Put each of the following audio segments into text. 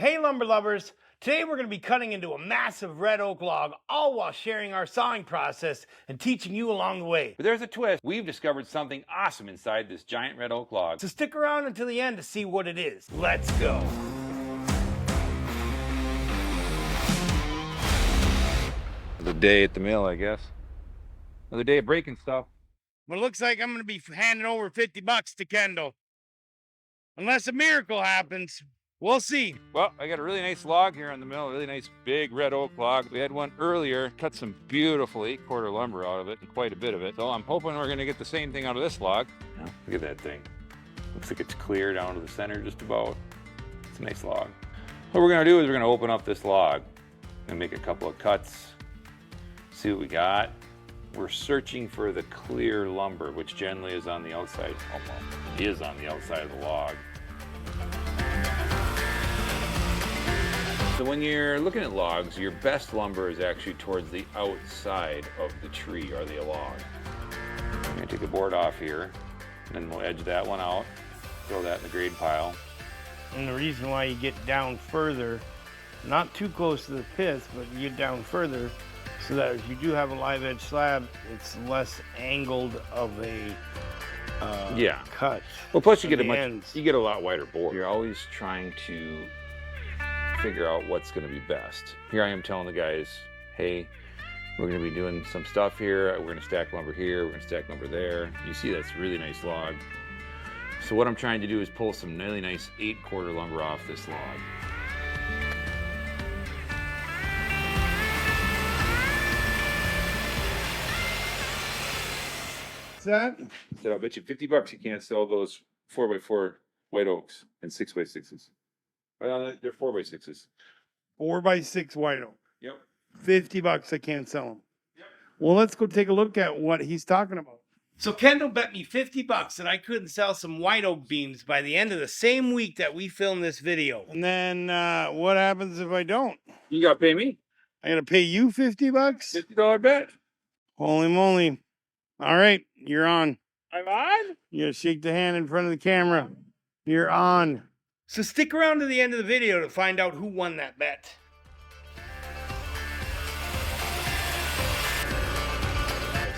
Hey lumber lovers, today we're going to be cutting into a massive red oak log, all while sharing our sawing process and teaching you along the way. But there's a twist. We've discovered something awesome inside this giant red oak log. So stick around until the end to see what it is. Let's go. Another day at the mill, I guess. Another day of breaking stuff. Well, it looks like I'm going to be handing over $50 to Kendall. Unless a miracle happens, we'll see. Well, I got a really nice log here on the mill, a really nice big red oak log. We had one earlier, cut some beautiful 8-quarter lumber out of it, and quite a bit of it. So I'm hoping we're gonna get the same thing out of this log. Oh, look at that thing. Looks like it's clear down to the center just about. It's a nice log. What we're gonna do is we're gonna open up this log and make a couple of cuts, see what we got. We're searching for the clear lumber, which generally is on the outside, is on the outside of the log. So when you're looking at logs, your best lumber is actually towards the outside of the tree or the log. I'm gonna take the board off here, and then we'll edge that one out, throw that in the grade pile. And the reason why you get down further, not too close to the pith, but you get down further, so that if you do have a live edge slab, it's less angled of a cut. Well, plus you get a lot wider board. You're always trying to figure out what's going to be best. Here I am telling the guys, hey, we're going to be doing some stuff here. We're going to stack lumber here. We're going to stack lumber there. You see that's a really nice log. So what I'm trying to do is pull some really nice 8-quarter lumber off this log. That? I said, I'll bet you $50 you can't sell those 4x4 white oaks and 6x6s. They're 4x6s. 4x6 white oak. Yep. $50 I can't sell them. Yep. Well, let's go take a look at what he's talking about. So Kendall bet me $50 that I couldn't sell some white oak beams by the end of the same week that we filmed this video. And then what happens if I don't? You gotta pay me. I gotta pay you $50? $50 bet. Holy moly. All right, you're on. I'm on? You gotta shake the hand in front of the camera. You're on. So stick around to the end of the video to find out who won that bet.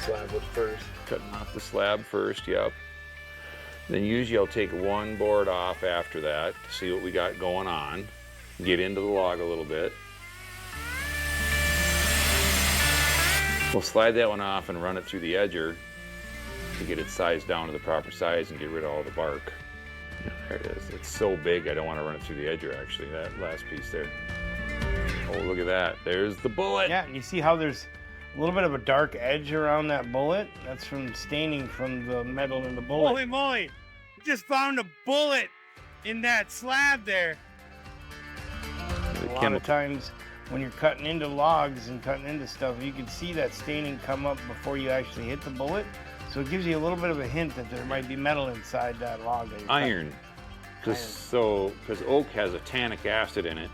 Slab was first. Cutting off the slab first, yep. Then usually I'll take one board off after that to see what we got going on. Get into the log a little bit. We'll slide that one off and run it through the edger to get it sized down to the proper size and get rid of all the bark. Yeah, there it is. It's so big I don't want to run it through the edger actually, that last piece there. Oh, look at that. There's the bullet. Yeah, and you see how there's a little bit of a dark edge around that bullet? That's from staining from the metal in the bullet. Holy moly! We just found a bullet in that slab there. A lot of times when you're cutting into logs and cutting into stuff, you can see that staining come up before you actually hit the bullet. So it gives you a little bit of a hint that there might be metal inside that log. Iron. Because oak has a tannic acid in it.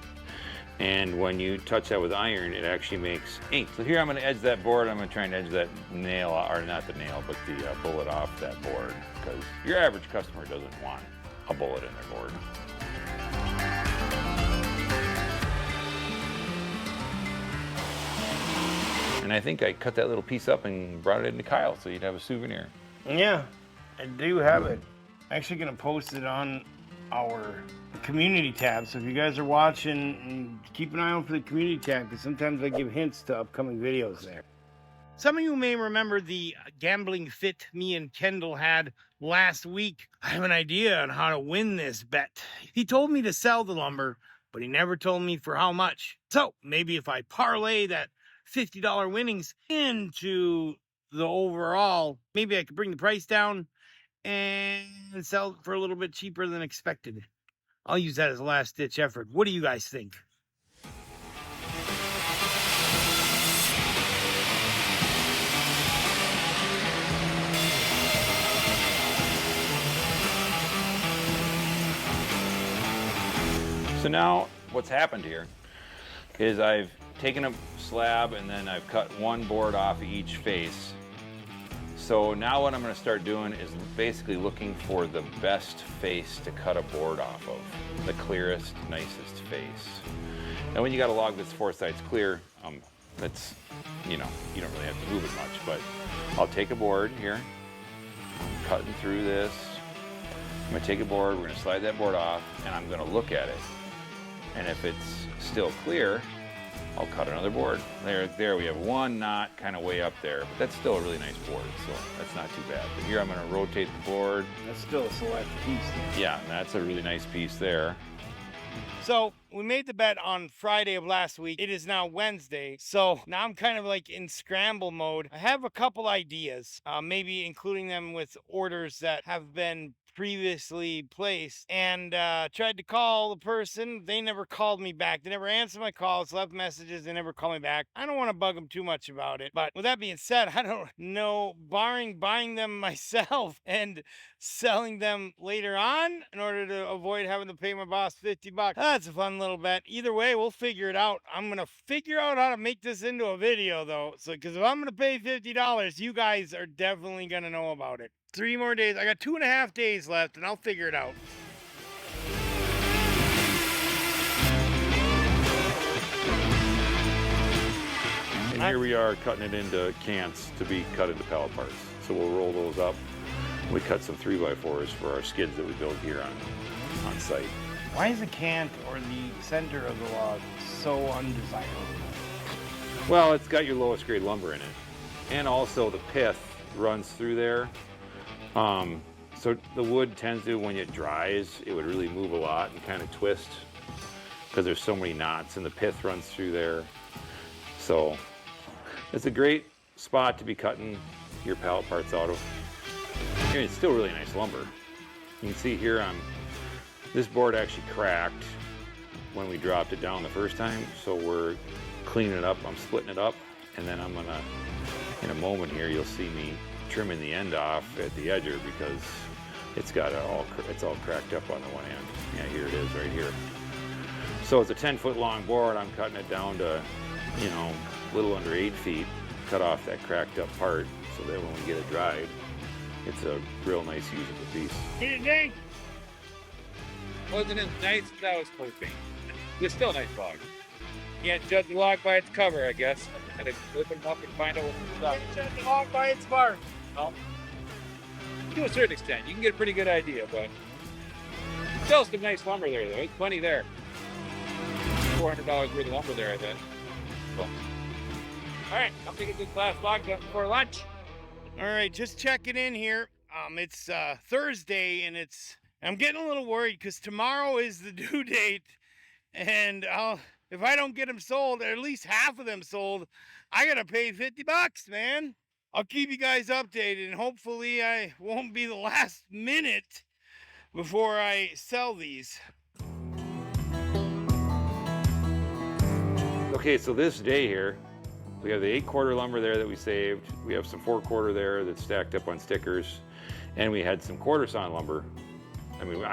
And when you touch that with iron, it actually makes ink. So here I'm going to edge that board. I'm going to try and edge that nail, or not the nail, but the bullet off that board. Because your average customer doesn't want a bullet in their board. And I think I cut that little piece up and brought it into Kyle so you'd have a souvenir. Yeah, I do have it. I'm actually going to post it on our community tab. So if you guys are watching, keep an eye out for the community tab because sometimes I give hints to upcoming videos there. Some of you may remember the gambling fit me and Kendall had last week. I have an idea on how to win this bet. He told me to sell the lumber, but he never told me for how much. So maybe if I parlay that $50 winnings into the overall, maybe I could bring the price down and sell it for a little bit cheaper than expected. I'll use that as a last ditch effort. What do you guys think? So now what's happened here is I've taken a slab and then I've cut one board off each face So now what I'm going to start doing is basically looking for the best face to cut a board off of, the clearest, nicest face. And when you got a log that's 4 sides clear, that's, you know, you don't really have to move it much, but I'll take a board here, cutting through this. I'm going to take a board, we're going to slide that board off, and I'm going to look at it. And if it's still clear, I'll cut another board. There we have one knot kind of way up there, but that's still a really nice board, so that's not too bad. But here I'm going to rotate the board. That's still a select piece. Yeah, that's a really nice piece there. So we made the bet on Friday of last week. It is now Wednesday. So now I'm kind of like in scramble mode. I have a couple ideas, maybe including them with orders that have been previously placed, and tried to call the person. They never called me back. They never answered my calls, left messages. They never called me back. I don't want to bug them too much about it. But with that being said, I don't know, barring buying them myself and selling them later on in order to avoid having to pay my boss $50. That's a fun little bet. Either way, we'll figure it out. I'm going to figure out how to make this into a video though. So, because if I'm going to pay $50, you guys are definitely going to know about it. 3 more days. I got 2.5 days left and I'll figure it out. And here we are cutting it into cants to be cut into pallet parts. So we'll roll those up. We cut some 3x4s for our skids that we build here on site. Why is the cant or the center of the log so undesirable? Well, it's got your lowest grade lumber in it. And also the pith runs through there. So the wood tends to, when it dries, it would really move a lot and kind of twist because there's so many knots and the pith runs through there. So it's a great spot to be cutting your pallet parts out of. And it's still really nice lumber. You can see here this board actually cracked when we dropped it down the first time. So we're cleaning it up. I'm splitting it up, and then I'm gonna, in a moment here, you'll see me trimming the end off at the edger because it's all cracked up on the one end. Yeah, here it is right here. So it's a 10-foot long board. I'm cutting it down to, you know, a little under 8 feet. Cut off that cracked up part so that when we get it dried, it's a real nice usable piece. Hit it, Dave. Wasn't as nice as I was hoping. It's still a nice log. Can't judge the log by its cover, I guess. Gotta open it up and find out what's up. Can't judge the log by its bark. Well, to a certain extent, you can get a pretty good idea, but still some nice lumber there, though. It's plenty there. $400 worth of lumber there, I bet. Cool. All right, I'm gonna get this last log done before lunch. All right, just checking in here. It's Thursday, and I'm getting a little worried because tomorrow is the due date, and if I don't get them sold, or at least half of them sold, I gotta pay $50, man. I'll keep you guys updated, and hopefully I won't be the last minute before I sell these. Okay, so this day here, we have the 8-quarter lumber there that we saved. We have some 4-quarter there that's stacked up on stickers. And we had some quarter sawn lumber. I mean,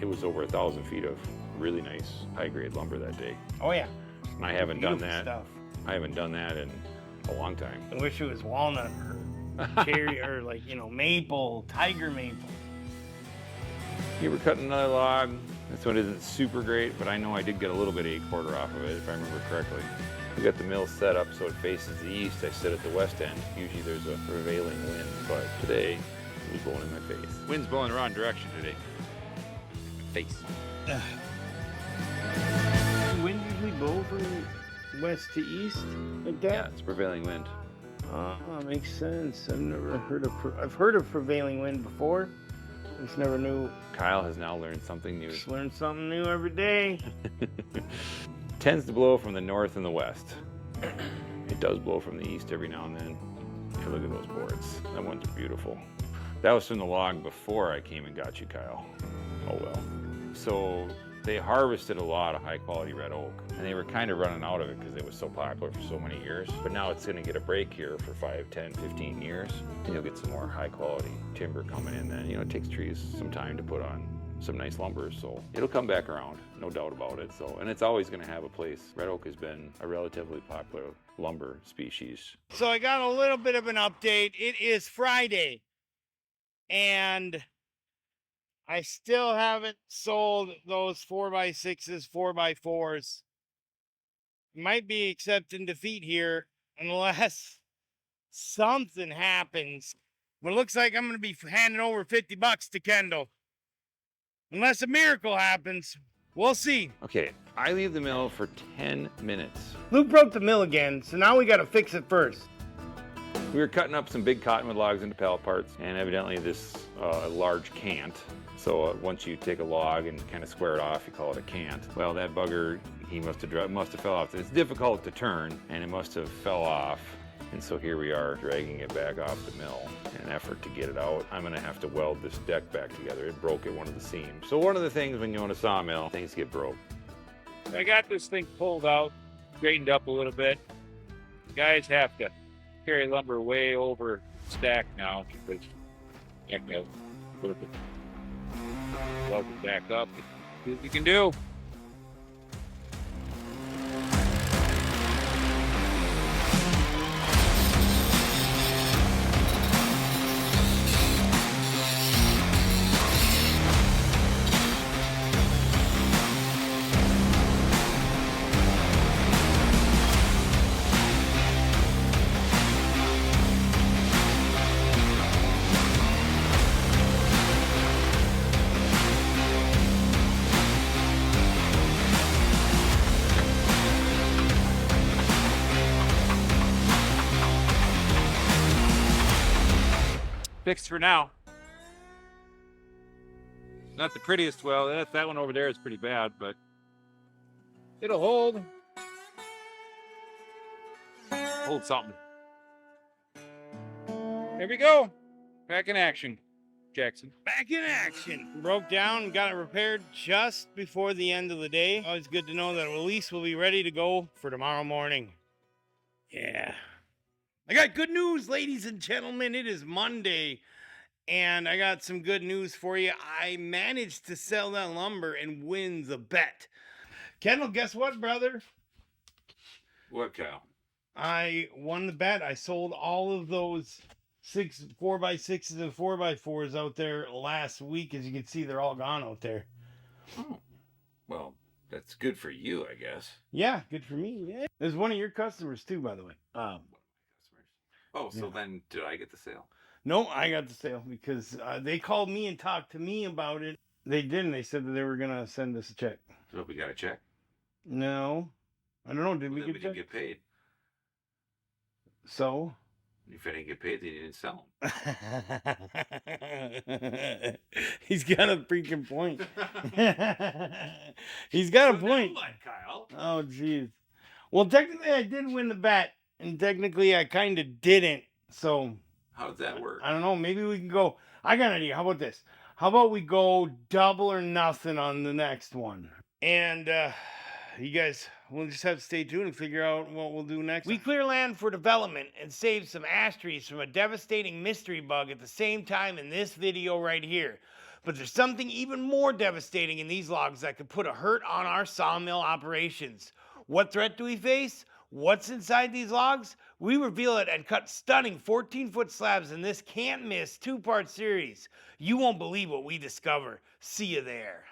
it was over 1,000 feet of really nice high-grade lumber that day. Oh yeah. And I haven't done Beautiful that. stuff. I haven't done that in a long time. I wish it was walnut or cherry or maple, tiger maple. Here we're cutting another log. This one isn't super great, but I know I did get a little bit of 8-quarter off of it, if I remember correctly. We got the mill set up so it faces the east. I sit at the west end. Usually there's a prevailing wind, but today it was blowing in my face. Wind's blowing the wrong direction today. Face. Wind usually blow from west to east like that? Yeah, it's prevailing wind. Makes sense. I've heard of prevailing wind before. Just never knew. Kyle has now learned something new. Just learn something new every day. Tends to blow from the north and the west. It does blow from the east every now and then. Hey, look at those boards. That one's beautiful. That was from the log before I came and got you, Kyle. Oh well. So they harvested a lot of high quality red oak, and they were kind of running out of it because it was so popular for so many years. But now it's going to get a break here for 5, 10, 15 years, and you'll get some more high quality timber coming in then. You know, it takes trees some time to put on some nice lumber, so it'll come back around, no doubt about it. So, and it's always going to have a place. Red oak has been a relatively popular lumber species. So I got a little bit of an update. It is Friday, and I still haven't sold those 4x6s, 4x4s. Might be accepting defeat here unless something happens. But it looks like I'm going to be handing over $50 to Kendall. Unless a miracle happens. We'll see. Okay, I leave the mill for 10 minutes. Luke broke the mill again, so now we got to fix it first. We were cutting up some big cottonwood logs into pallet parts, and evidently this large cant. So once you take a log and kind of square it off, you call it a cant. Well, that bugger, he must have fell off. It's difficult to turn, and it must have fell off. And so here we are dragging it back off the mill in an effort to get it out. I'm gonna have to weld this deck back together. It broke at one of the seams. So one of the things when you own a sawmill, things get broke. I got this thing pulled out, straightened up a little bit. Guys have to carry lumber way over stack now because you have to weld it back up. See what you can do. Fixed for now. Not the prettiest well. That one over there is pretty bad, but it'll hold. Hold something. There we go. Back in action, Jackson. Back in action. Broke down and got it repaired just before the end of the day. Always good to know that at least we'll be ready to go for tomorrow morning. Yeah. I got good news, ladies and gentlemen. It is Monday, and I got some good news for you. I managed to sell that lumber and win the bet. Kendall, guess what, brother? What, Kyle? I won the bet. I sold all of those 4x6s and 4x4s out there last week. As you can see, they're all gone out there. Oh, well, that's good for you, I guess. Yeah, good for me. Yeah. There's one of your customers too, by the way. Oh, so yeah. Then did I get the sale? No, I got the sale because they called me and talked to me about it. They didn't. They said that they were gonna send us a check. So we got a check? No, I don't know. Did we Then get a check? didn't get paid. So? If I didn't get paid, then you didn't sell them. He's got a freaking point. He's got a point. Kyle. Oh, jeez. Well, technically, I did win the bet, and technically, I kind of didn't. So, How does that work? I don't know. Maybe we can go. I got an idea. How about this? How about we go double or nothing on the next one? And you guys will just have to stay tuned and figure out what we'll do next. We clear land for development and save some ash trees from a devastating mystery bug at the same time in this video right here. But there's something even more devastating in these logs that could put a hurt on our sawmill operations. What threat do we face? What's inside these logs? We reveal it and cut stunning 14-foot slabs in this can't-miss two-part series. You won't believe what we discover. See you there.